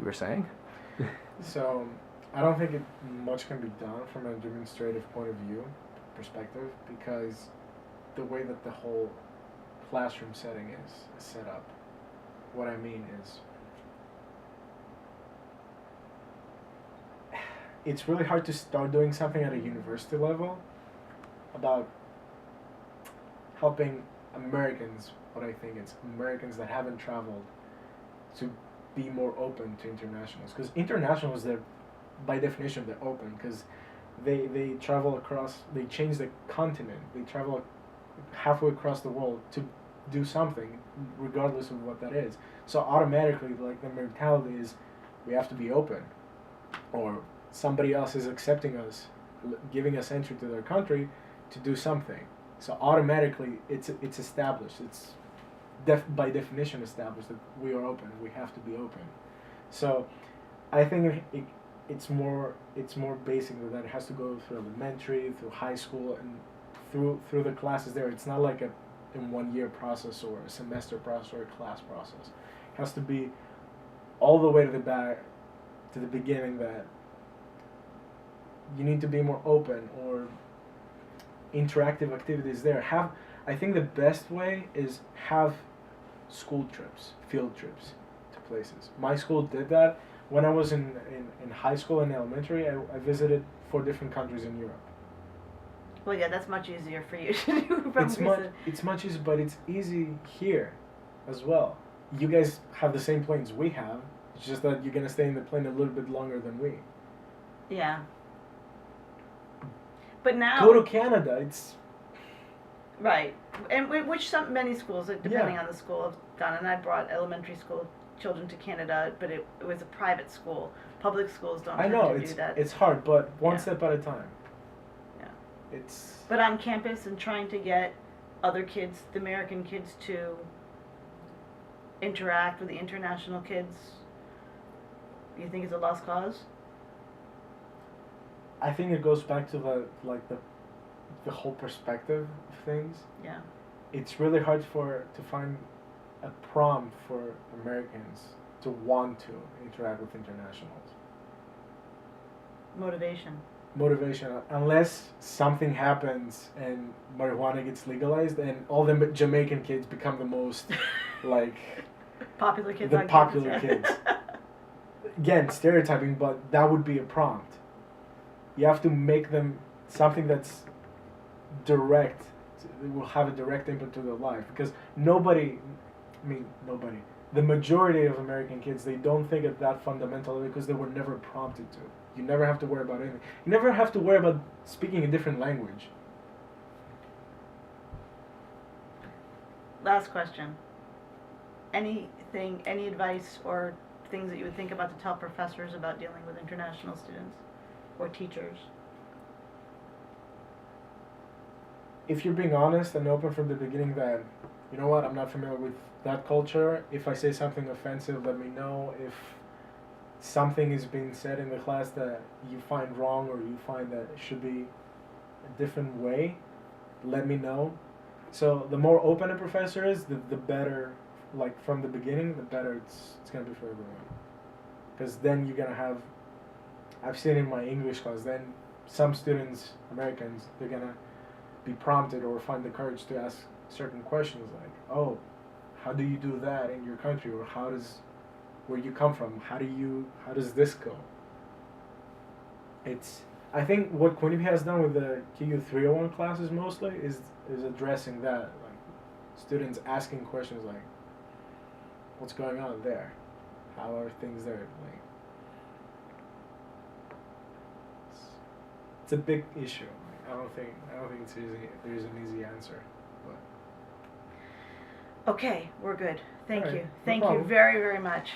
You were saying? So, I don't think much can be done from a demonstrative point of view perspective because the way that the whole classroom setting is set up. What I mean is, it's really hard to start doing something at a university level about helping Americans, what I think is Americans that haven't traveled, to be more open to internationals. Because internationals, they're, by definition, they're open because they travel across, they change the continent, they travel halfway across the world to do something, regardless of what that is. So automatically, like, the mentality is, we have to be open, or somebody else is accepting us, giving us entry to their country to do something. So automatically, it's established. It's by definition established that we are open. We have to be open. So I think it's more basic than that. It has to go through elementary, through high school, and through the classes there. It's not like a in 1 year process or a semester process or a class process. It has to be all the way to the back, to the beginning, that you need to be more open, or interactive activities there. I think the best way is have school trips, field trips to places. My school did that. When I was in high school and elementary, I visited 4 different countries in Europe. Well, yeah, that's much easier for you to do. It's much easier, but it's easy here as well. You guys have the same planes we have. It's just that you're gonna stay in the plane a little bit longer than we. Yeah. But now go to Canada. It's right, and which many schools, depending on the school, have done. And I brought elementary school children to Canada, but it was a private school. Public schools don't tend to do that. It's hard, but one step at a time. Yeah. It's. But on campus and trying to get other kids, the American kids, to interact with the international kids, you think it's a lost cause? I think it goes back to the whole perspective of things. Yeah. It's really hard to find a prompt for Americans to want to interact with internationals. Motivation, unless something happens and marijuana gets legalized and all the Jamaican kids become the most popular kids. The popular kids. Again, stereotyping, but that would be a prompt. You have to make them something that's direct. It will have a direct input to their life, because nobody. The majority of American kids, they don't think of that fundamentally because they were never prompted to. You never have to worry about anything. You never have to worry about speaking a different language. Last question. Any advice or things that you would think about to tell professors about dealing with international students or teachers? If you're being honest and open from the beginning that, you know what, I'm not familiar with that culture. If I say something offensive, let me know. If something is being said in the class that you find wrong, or you find that it should be a different way, let me know. So the more open a professor is, the better, from the beginning, the better it's going to be for everyone. Because then you're going to have, I've seen in my English class, then some students, Americans, they're going to be prompted or find the courage to ask certain questions like, oh, how do you do that in your country, or where you come from, how does this go? I think what Quinnipiac has done with the KU 301 classes mostly is addressing that, students asking questions like, what's going on there? How are things there? It's a big issue. I don't think it's easy. There's an easy answer. But. Okay, we're good. Thank you. No Thank problem. you very, very much.